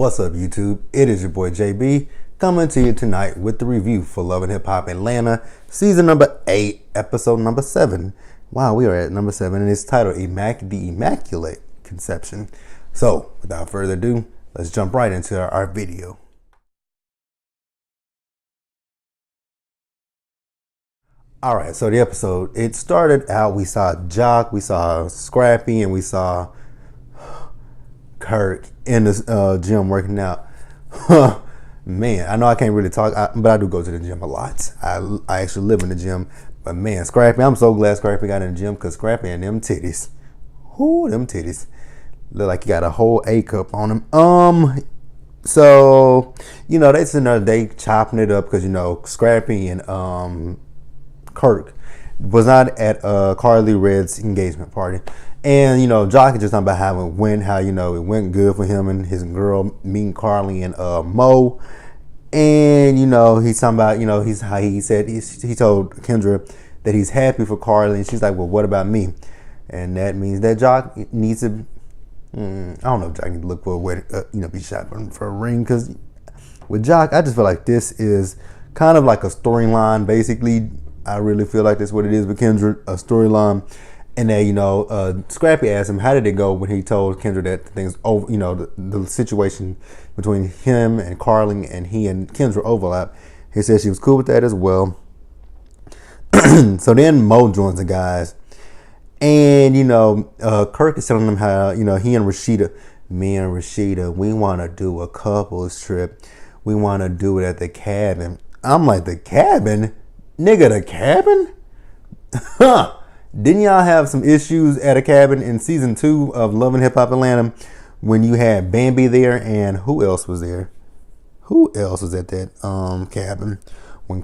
What's up, YouTube? It is your boy JB coming to you tonight with the review for Love and Hip Hop Atlanta, season number 8, episode number 7. Wow, we are at number 7, and it's titled The Immaculate Conception. So, without further ado, let's jump right into our video. Alright, so the episode, it started out, we saw Jock, we saw Scrappy, and we saw Kirk in the gym working out. Man, I know I can't really talk, but I do go to the gym a lot. I actually live in the gym. But man, Scrappy, I'm so glad Scrappy got in the gym, because Scrappy and them titties. Whoo, them titties. Look like he got a whole A cup on him. So, you know, they sitting there, they chopping it up, because, you know, Scrappy and Kirk was not at Carly Red's engagement party. And, you know, Jock is just talking about how it went, you know, it went good for him and his girl meeting Carly and Mo. And, you know, he's talking about, you know, he told Kendra that he's happy for Carly. And she's like, well, what about me? And that means that Jock needs to, I don't know if Jock needs to look for a way to, you know, be shot for a ring. Because with Jock, I just feel like this is kind of like a storyline, basically. I really feel like that's what it is with Kendra, a storyline. And then, you know, Scrappy asked him, how did it go when he told Kendra that things over, you know, the situation between him and Carly and he and Kendra overlap. He said she was cool with that as well. So then Mo joins the guys. And, you know, Kirk is telling them how, you know, me and Rashida, we want to do a couples trip. We want to do it at the cabin. I'm like, the cabin? Nigga, the cabin? Huh. Didn't y'all have some issues at a cabin in season 2 of Love and Hip Hop Atlanta when you had Bambi there, and who else was there? Who else was at that cabin? When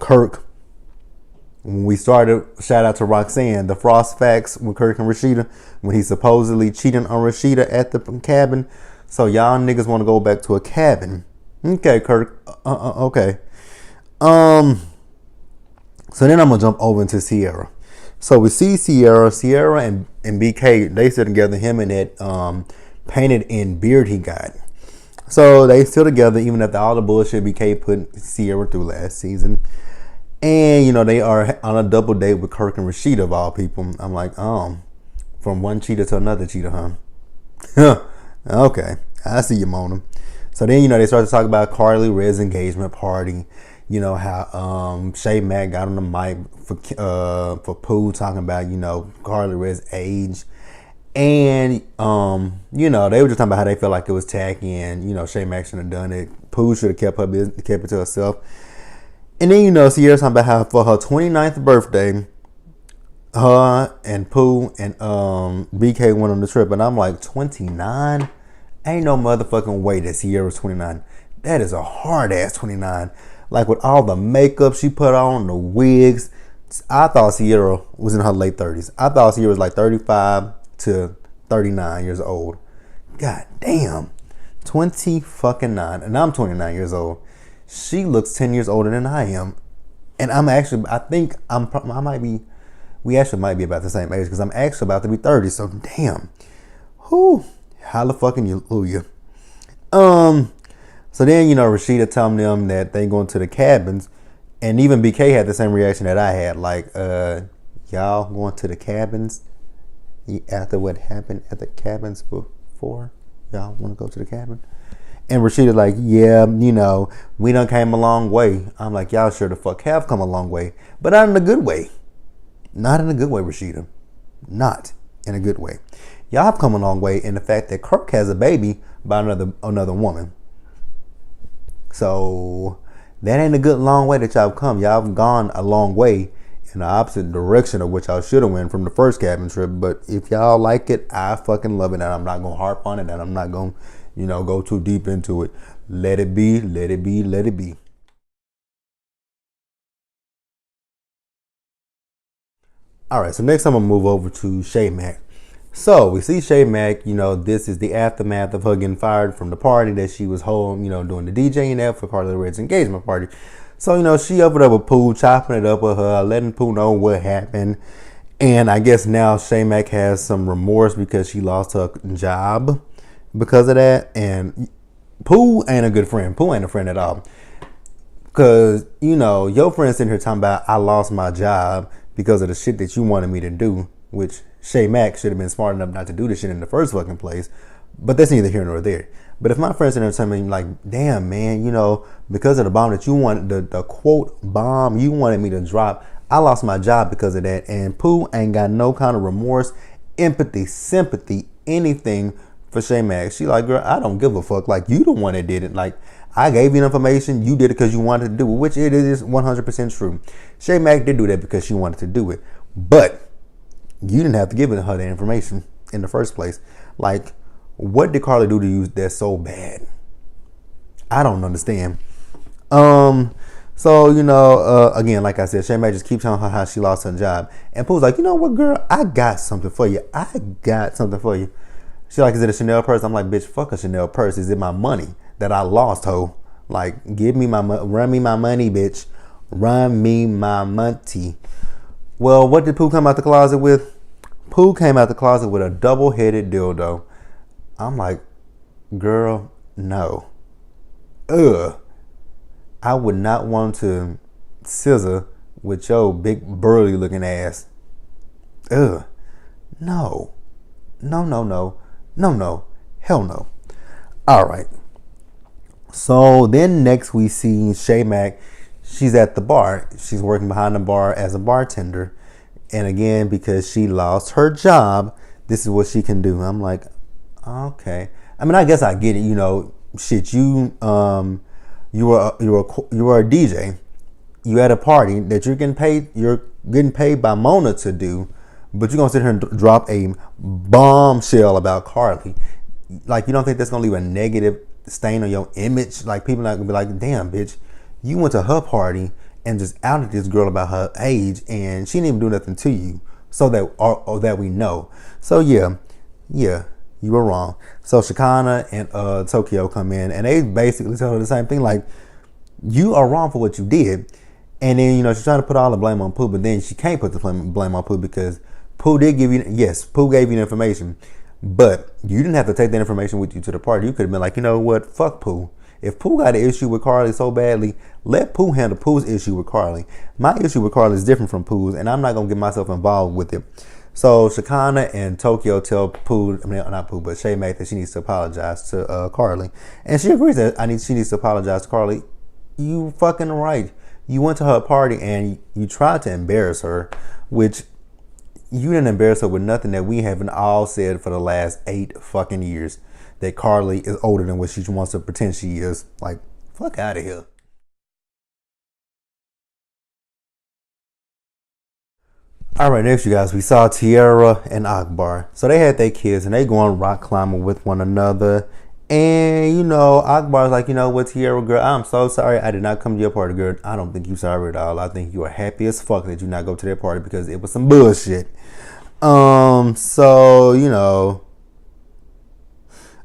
we started, shout out to Roxanne, the Frost Facts with Kirk and Rashida, when he's supposedly cheating on Rashida at the cabin. So y'all niggas want to go back to a cabin. Okay, Kirk. Okay. So then I'm going to jump over into Sierra. So we see Sierra and BK, they still together, him and that painted in beard he got. So they still together even after all the bullshit BK put Sierra through last season. And, you know, they are on a double date with Kirk and Rashida of all people. I'm like, from one cheater to another cheater, huh? Okay, I see you, Mona. So then, you know, they start to talk about Carly Red's engagement party. You know, how Shay Mack got on the mic for Pooh talking about, you know, Carly Red's age. And, you know, they were just talking about how they felt like it was tacky and, you know, Shay Mack shouldn't have done it. Pooh should have kept it to herself. And then, you know, Sierra's talking about how for her 29th birthday, her and Pooh and BK went on the trip. And I'm like, 29? Ain't no motherfucking way that Sierra's 29. That is a hard-ass 29. Like with all the makeup she put on, the wigs. I thought Sierra was in her late 30s. I thought Sierra was like 35 to 39 years old. God damn. 29. And I'm 29 years old. She looks 10 years older than I am. And we actually might be about the same age, because I'm actually about to be 30. So damn. Whew. Hallelujah. So then, you know, Rashida telling them that they going to the cabins. And even BK had the same reaction that I had. Like, y'all going to the cabins after what happened at the cabins before? Y'all want to go to the cabin? And Rashida like, yeah, you know, we done came a long way. I'm like, y'all sure the fuck have come a long way. But not in a good way. Not in a good way, Rashida. Not in a good way. Y'all have come a long way in the fact that Kirk has a baby by another woman. So that ain't a good long way that y'all have come. Y'all have gone a long way in the opposite direction of what y'all should have went from the first cabin trip. But if y'all like it, I fucking love it. And I'm not going to harp on it. And I'm not going to, you know, go too deep into it. Let it be, let it be, let it be. All right, so next I'm going to move over to Shay Mack. So we see Shay Mack, you know, this is the aftermath of her getting fired from the party that she was holding, you know, doing the DJing at for Carly Red's engagement party. So, you know, she up with Pooh, chopping it up with her, letting Pooh know what happened. And I guess now Shay Mack has some remorse because she lost her job because of that. And Pooh ain't a good friend. Pooh ain't a friend at all. Cause your friend sitting here talking about I lost my job because of the shit that you wanted me to do, which Shay Mack should have been smart enough not to do this shit in the first fucking place. But that's neither here nor there. But if my friends sitting there telling me like, damn man, because of the bomb that you wanted, the quote bomb you wanted me to drop, I lost my job because of that. And Pooh ain't got no kind of remorse, empathy, sympathy, anything for Shay Mack. She like, girl, I don't give a fuck. Like, you the one that did it. Like, I gave you information. You did it because you wanted to do it, which it is 100% true. Shay Mack did do that because she wanted to do it. But you didn't have to give her the information in the first place. Like, what did Carly do to you that's so bad? I don't understand. So, again, like I said, Shay Mack just keeps telling her how she lost her job. And Pooh's like, you know what, girl? I got something for you. She's like, is it a Chanel purse? I'm like, bitch, fuck a Chanel purse. Is it my money that I lost, ho? Like, give me run me my money, bitch. Run me my money. Well, what did Pooh come out the closet with? Pooh came out the closet with a double-headed dildo. I'm like, girl, no. Ugh. I would not want to scissor with your big burly looking ass. Ugh. No. No. Hell no. All right. So then next we see Shay Mack. She's at the bar. She's working behind the bar as a bartender. And again, because she lost her job, this is what she can do. I'm like, okay. I mean, I guess I get it. Shit, you were a DJ. You had a party that you're getting paid by Mona to do, but you're gonna sit here and drop a bombshell about Carly. Like, you don't think that's gonna leave a negative stain on your image? Like, people not gonna be like, damn, bitch, you went to her party and just outed this girl about her age, and she didn't even do nothing to you, so that or that we know. So yeah, you were wrong. So Shakana and Tokyo come in, and they basically tell her the same thing, like, you are wrong for what you did. And then, she's trying to put all the blame on Pooh, but then she can't put the blame on Pooh because Pooh did give you, yes, Pooh gave you the information, but you didn't have to take that information with you to the party. You could have been like, you know what, fuck Pooh. If Pooh got an issue with Carly so badly, let Pooh handle Pooh's issue with Carly. My issue with Carly is different from Pooh's, and I'm not going to get myself involved with it. So Shakana and Tokyo tell Pooh, not Pooh, but Shay Mack that she needs to apologize to Carly. And she agrees that she needs to apologize to Carly. You fucking right. You went to her party and you tried to embarrass her, which you didn't embarrass her with nothing that we haven't all said for the last 8 fucking years. That Carly is older than what she wants to pretend she is. Like, fuck out of here. All right, next, you guys, we saw Tiara and Akbar. So they had their kids and they going rock climbing with one another. And, Akbar's like, you know what, Tiara, girl, I'm so sorry I did not come to your party, girl. I don't think you sorry at all. I think you are happy as fuck that you not go to their party because it was some bullshit. So,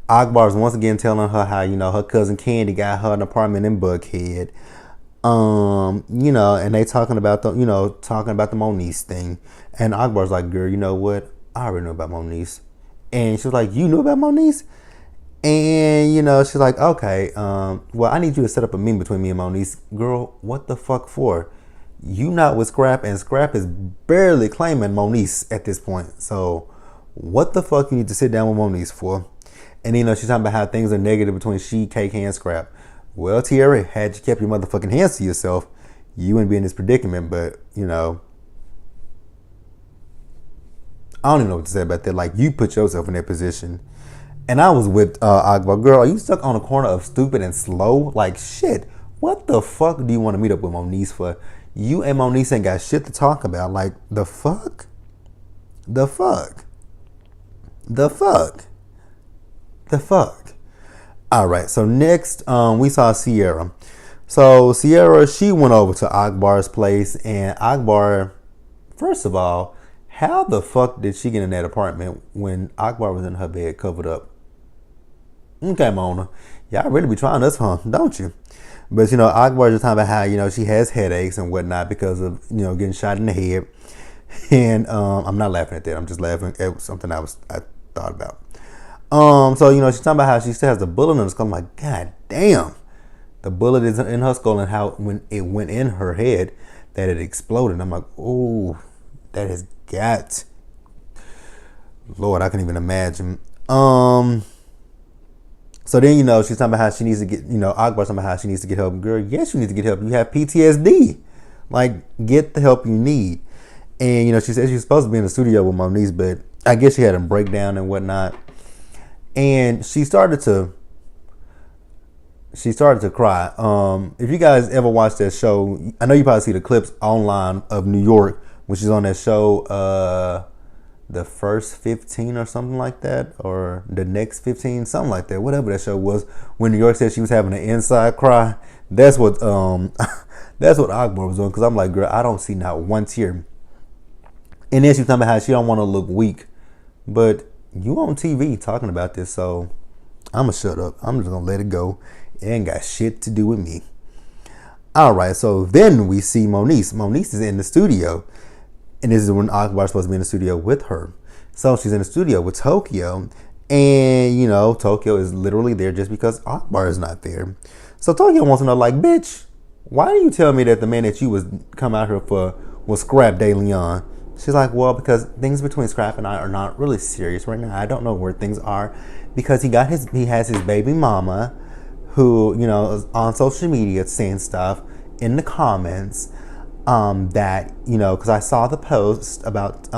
Akbar's once again telling her how, her cousin Candy got her an apartment in Buckhead. And they talking about the Moniece thing. And Akbar's like, girl, you know what? I already know about Moniece. And she's like, you knew about Moniece? And, she's like, okay, well, I need you to set up a meeting between me and Moniece. Girl, what the fuck for? You not with Scrap, and Scrap is barely claiming Moniece at this point. So what the fuck you need to sit down with Moniece for? And, she's talking about how things are negative between she, KK, and Scrap. Well, Tiara, had you kept your motherfucking hands to yourself, you wouldn't be in this predicament. But, I don't even know what to say about that. Like, you put yourself in that position. And I was with Akbar. Girl, are you stuck on the corner of stupid and slow? Like, shit, what the fuck do you want to meet up with Moniece for? You and Moniece ain't got shit to talk about. Like, the fuck? All right, so next we saw Sierra. So Sierra, she went over to Akbar's place, and Akbar, first of all, how the fuck did she get in that apartment when Akbar was in her bed covered up? Okay, Mona, y'all really be trying us, huh? Don't you? But Akbar just talking about how she has headaches and whatnot because of getting shot in the head. And I'm not laughing at that. I'm just laughing at something I thought about. So she's talking about how she still has the bullet in her skull. I'm like, God damn, the bullet is in her skull, and how when it went in her head, that it exploded. I'm like, oh, that has got. Lord, I can't even imagine. So then, she's talking about how she needs to get, Akbar's talking about how she needs to get help. Girl, yes, you need to get help. You have PTSD. Like, get the help you need. And, she said she's supposed to be in the studio with Moniece, but I guess she had a breakdown and whatnot. And she started to cry. If you guys ever watch that show, I know you probably see the clips online of New York when she's on that show, The First 15 or something like that, or The Next 15, something like that, whatever that show was, when New York said she was having an inside cry. That's what that's what Akbar was doing, because I'm like, girl, I don't see not one tear. And then she's talking about how she don't want to look weak, but you on TV talking about this, so I'm gonna shut up. I'm just gonna let it go. It ain't got shit to do with me. All right, so then we see Moniece. Moniece is in the studio. And this is when Akbar's supposed to be in the studio with her. So she's in the studio with Tokyo. And, Tokyo is literally there just because Akbar is not there. So Tokyo wants to know, like, bitch, why do you tell me that the man that you was come out here for was Scrap De Leon? She's like, well, because things between Scrap and I are not really serious right now. I don't know where things are. Because he has his baby mama who, is on social media saying stuff in the comments. That, because I saw the post about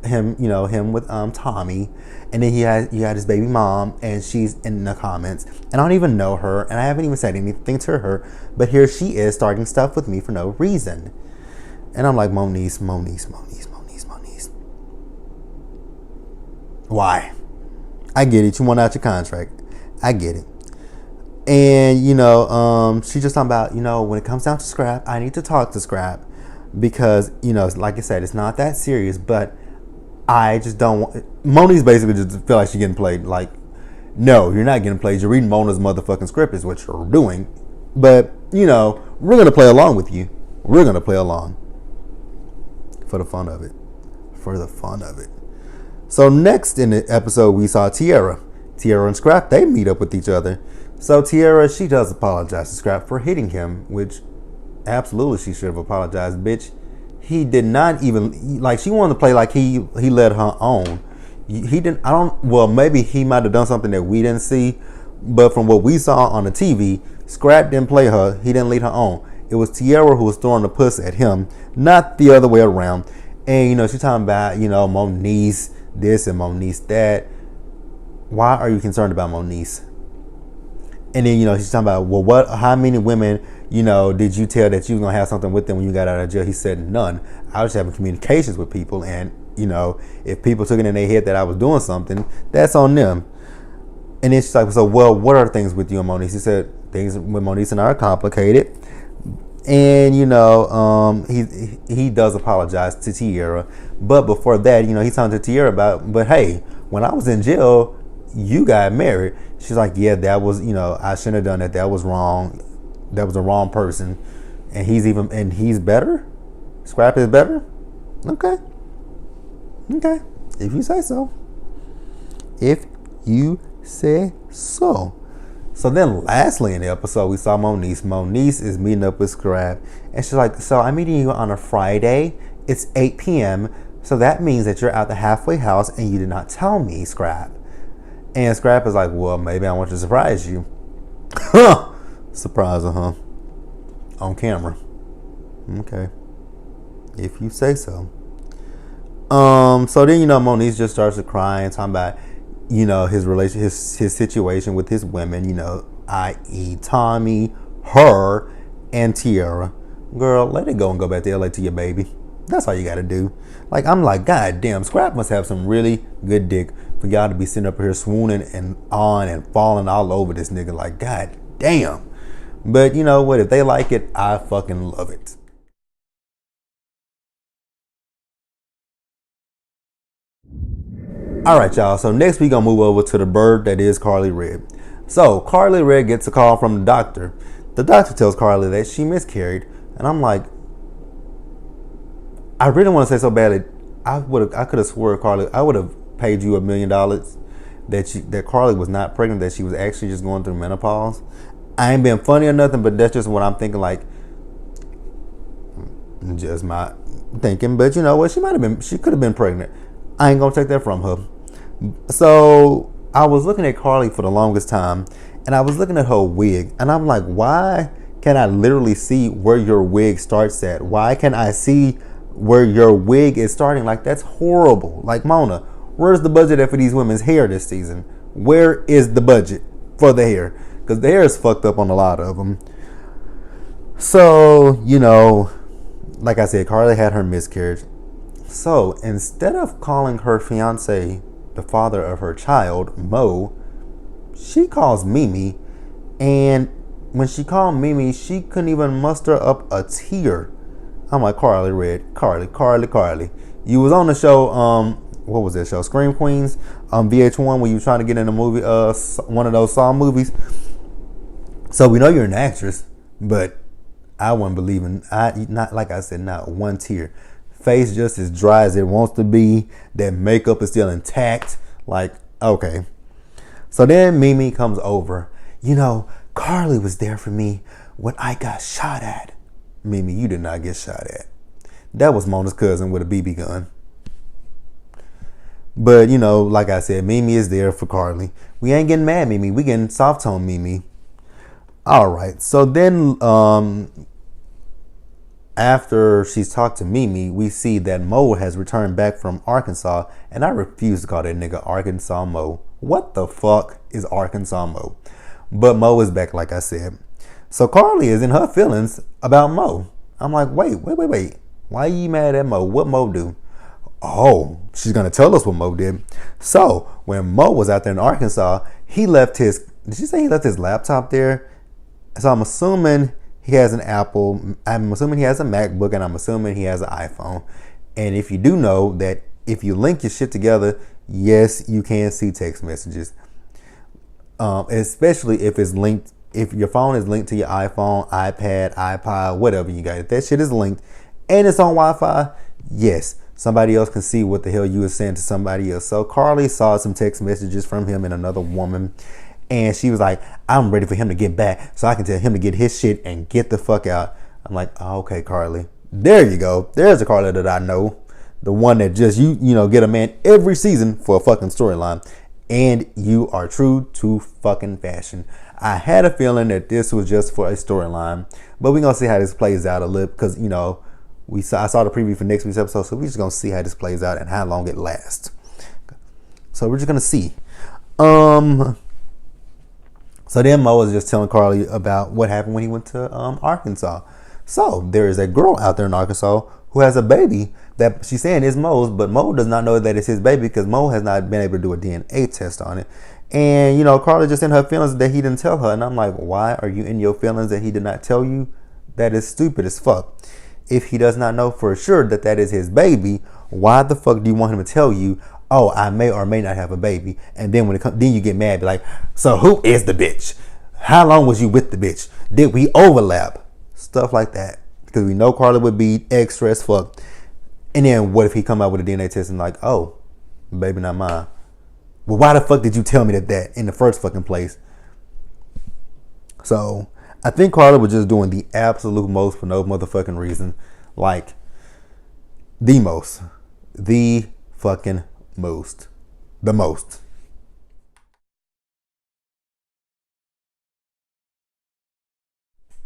him with Tommy, and then you had his baby mom, and she's in the comments, and I don't even know her, and I haven't even said anything to her, but here she is starting stuff with me for no reason. And I'm like, Moniece. Why? I get it. You want out your contract. I get it. And, she's just talking about, when it comes down to Scrap, I need to talk to Scrap because, like I said, it's not that serious, but I just don't want. Moni's basically just feel like she's getting played. Like, no, you're not getting played. You're reading Mona's motherfucking script is what you're doing. But, we're going to play along with you. We're going to play along for the fun of it. So next in the episode, we saw Tierra. Tierra and Scrap, they meet up with each other. So Tierra, she does apologize to Scrap for hitting him, which absolutely she should have apologized, bitch. He did not even, like, she wanted to play like he led her on. He didn't, well, maybe he might have done something that we didn't see, but from what we saw on the TV, Scrap didn't play her, he didn't lead her on. It was Tierra who was throwing the puss at him, not the other way around. And, she's talking about, Moniece this and Moniece that. Why are you concerned about Moniece? And then, she's talking about, well, how many women, did you tell that you were going to have something with them when you got out of jail? He said, none. I was having communications with people. And, if people took it in their head that I was doing something, that's on them. And then she's like, so, well, what are things with you and Moniece? He said, things with Moniece and I are complicated. And, he does apologize to Tierra. But before that, he's talking to Tierra about, but hey, when I was in jail, you got married. She's like, yeah, that was, I shouldn't have done that. That was wrong. That was the wrong person. And he's better? Scrap is better? Okay. If you say so. So then lastly in the episode, we saw Moniece. Moniece is meeting up with Scrap. And she's like, so I'm meeting you on a Friday. It's 8 p.m. So that means that you're at the halfway house and you did not tell me, Scrap. And Scrap is like, well, maybe I want to surprise you. Surprise her, huh? On camera. Okay. If you say so. So then, Moniece just starts to cry and talking about, his situation with his women, i.e. Tommy, her, and Tierra. Girl, let it go and go back to LA to your baby. That's all you got to do. Like, I'm like, God damn, Scrap must have some really good dick for y'all to be sitting up here swooning and on and falling all over this nigga. Like, God damn. But you know what? If they like it, I fucking love it. All right, y'all. So next we gonna move over to the bird that is Carly Red. So Carly Red gets a call from the doctor. The doctor tells Carly that she miscarried, and I'm like, I really want to say so badly, I could have swore, Carly, I would have paid you $1 million that Carly was not pregnant, that she was actually just going through menopause. I ain't being funny or nothing, but that's just what I'm thinking. Like, just my thinking. But you know what? She could have been pregnant. I ain't gonna take that from her. So I was looking at Carly for the longest time, and I was looking at her wig, and I'm like, why can I literally see where your wig starts at? Why can I see where your wig is starting? Like, that's horrible. Like, Mona, where's the budget at for these women's hair this season? Where is the budget for the hair? Because the hair is fucked up on a lot of them. So, you know, like I said, Carly had her miscarriage. So instead of calling her fiance the father of her child, Mo, she calls Mimi. And when she called Mimi, she couldn't even muster up a tear. I'm like, Carly. You was on the show, what was that show? Scream Queens, VH1, when you were trying to get in a movie, one of those Saw movies. So we know you're an actress, but I wasn't believing. Not like I said, not one tear. Face just as dry as it wants to be. That makeup is still intact. Like, okay. So then Mimi comes over. You know, Carly was there for me when I got shot at. Mimi, you did not get shot at. That was Mona's cousin with a BB gun. But, you know, like I said, Mimi is there for Carly. We ain't getting mad, Mimi. We getting soft tone, Mimi. All right. So then, after she's talked to Mimi, we see that Mo has returned back from Arkansas. And I refuse to call that nigga Arkansas Mo. What the fuck is Arkansas Mo? But Mo is back, like I said. So Carly is in her feelings about Mo. I'm like, wait. Why are you mad at Mo? What Mo do? Oh, she's going to tell us what Mo did. So when Mo was out there in Arkansas, he left his, did she say he left his laptop there? So I'm assuming he has an Apple. I'm assuming he has a MacBook, and I'm assuming he has an iPhone. And if you do know that if you link your shit together, yes, you can see text messages. Especially if it's linked, if your phone is linked to your iPhone, iPad, iPod, whatever you got. If that shit is linked and it's on Wi-Fi, yes, somebody else can see what the hell you were saying to somebody else. So Carly saw some text messages from him and another woman, and she was like, I'm ready for him to get back so I can tell him to get his shit and get the fuck out. I'm like, oh, okay, Carly. There you go. There's a Carly that I know. The one that just, you know, get a man every season for a fucking storyline. And you are true to fucking fashion. I had a feeling that this was just for a storyline, but we're gonna see how this plays out a little, because you know I saw the preview for next week's episode, so we're just gonna see how this plays out and how long it lasts. So we're just gonna see. So then Mo was just telling Carly about what happened when he went to Arkansas. So there is a girl out there in Arkansas who has a baby that she's saying is Mo's, but Mo does not know that it's his baby because Mo has not been able to do a DNA test on it. And, you know, Carly just in her feelings that he didn't tell her. And I'm like, why are you in your feelings that he did not tell you? That is stupid as fuck. If he does not know for sure that that is his baby, why the fuck do you want him to tell you, oh, I may or may not have a baby? And then when it comes, then you get mad, be like, so who is the bitch? How long was you with the bitch? Did we overlap? Stuff like that. Because we know Carly would be extra as fuck. And then what if he come out with a DNA test and like, oh, baby not mine? Well, why the fuck did you tell me that in the first fucking place? So I think Carly was just doing the absolute most for no motherfucking reason. Like, the most. The fucking most. The most.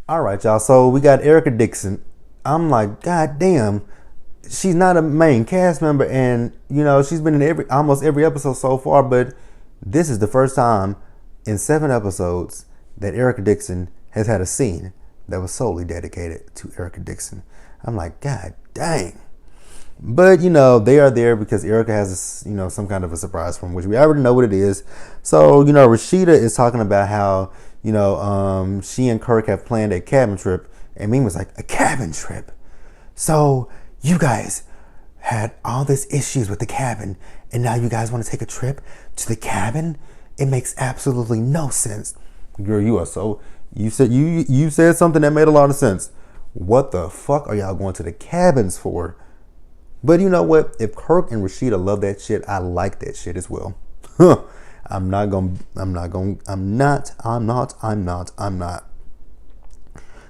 All right, y'all. So we got Erica Dixon. I'm like, God damn. She's not a main cast member, and you know she's been in almost every episode so far, but this is the first time in 7 episodes that Erica Dixon has had a scene that was solely dedicated to Erica Dixon. I'm like, God dang. But you know they are there because Erica has some kind of a surprise for them, which we already know what it is. So Rashida is talking about how she and Kirk have planned a cabin trip, and Mimi was like, a cabin trip. So you guys had all these issues with the cabin, and now you guys want to take a trip to the cabin? It makes absolutely no sense. Girl, you are so... You said something that made a lot of sense. What the fuck are y'all going to the cabins for? But you know what? If Kirk and Rashida love that shit, I like that shit as well. I'm not.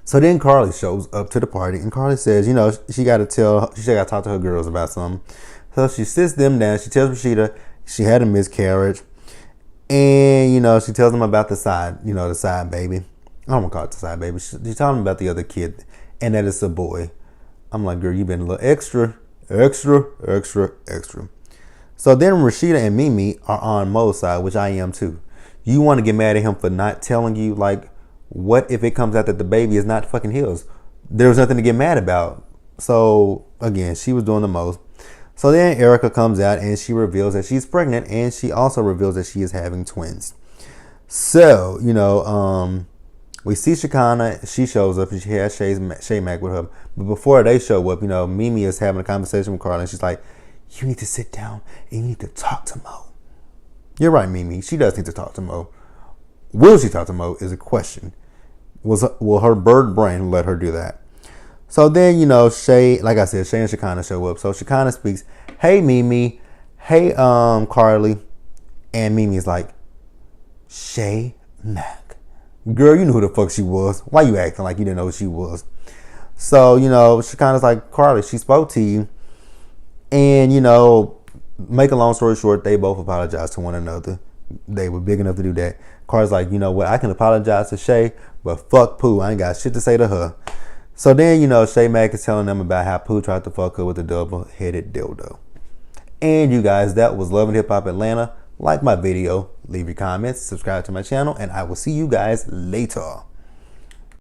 So then Carly shows up to the party, and Carly says, she got to talk to her girls about something. So she sits them down. She tells Rashida she had a miscarriage, and she tells them about the side baby. I don't want to call it the side baby. She tells them about the other kid, and that it's a boy. I'm like, girl, you've been a little extra. So then Rashida and Mimi are on Mo's side, which I am too. You want to get mad at him for not telling you, like, what if it comes out that the baby is not fucking his? There was nothing to get mad about. So again, she was doing the most. So then Erica comes out and she reveals that she's pregnant, and she also reveals that she is having twins. So, we see Shekinah. She shows up and she has Shay Mac with her. But before they show up, Mimi is having a conversation with Carla, and she's like, you need to sit down and you need to talk to Mo. You're right, Mimi. She does need to talk to Mo. Will she talk to Mo is a question. Will her bird brain let her do that? So then, Shay, like I said, Shay and Shekinah show up. So Shekinah speaks, hey, Mimi. Hey, Carly. And Mimi's like, Shay Mac. Girl, you knew who the fuck she was. Why you acting like you didn't know who she was? So, Shekinah's like, Carly, she spoke to you. And, make a long story short, they both apologized to one another. They were big enough to do that. Carly's like, you know what? I can apologize to Shay, but fuck Pooh. I ain't got shit to say to her. So then, Shay Mac is telling them about how Pooh tried to fuck her with a double-headed dildo. And you guys, that was Love and Hip Hop Atlanta. Like my video, leave your comments, subscribe to my channel, and I will see you guys later.